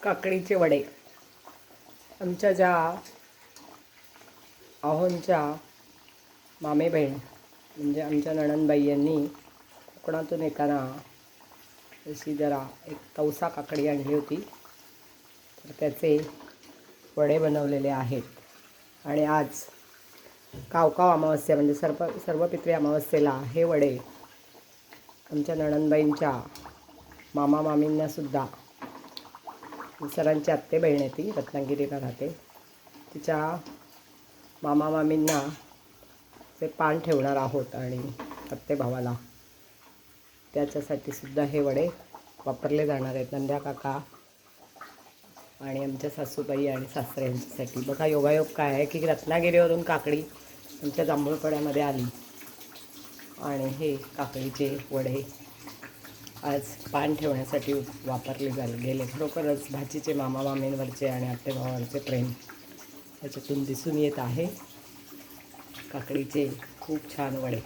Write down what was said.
काकडीचे वडे आमच्या ज्या आहोंच्या मामे बहीण म्हणजे आमच्या नणंदबाई यांनी कोकणातून येताना अशी जरा एक तवसा काकडी आणली होती, तर त्याचे वडे बनवलेले आहेत. आणि आज कावकाव अमावस्या म्हणजे सर्वपित्री अमावस्येला हे वडे आमच्या नणंदबाईंच्या मामा मामींनासुद्धा, सरांची आत्ते बहीण आहे ती, रत्नागिरीला राहते, तिच्या मामा मामींना ते पान ठेवणार आहोत आणि आत्ते भावाला त्याच्यासाठी सुद्धा हे वडे वापरले जाणार आहेत. नंद्या काका आणि आमच्या सासूबाई आणि सासरे यांच्यासाठी. बघा योगायोग काय आहे की रत्नागिरीवरून काकडी आमच्या जांभूळपड्यामध्ये आली आणि हे काकडीचे वडे आज पान ठेवण्यासाठी वापरले गेले. खरोखरच भाचीचे मामा मामींवरचे आणि आत्ते भावांचे प्रेम याच्यातून दिसून येत आहे. काकडीचे खूप छान वडे.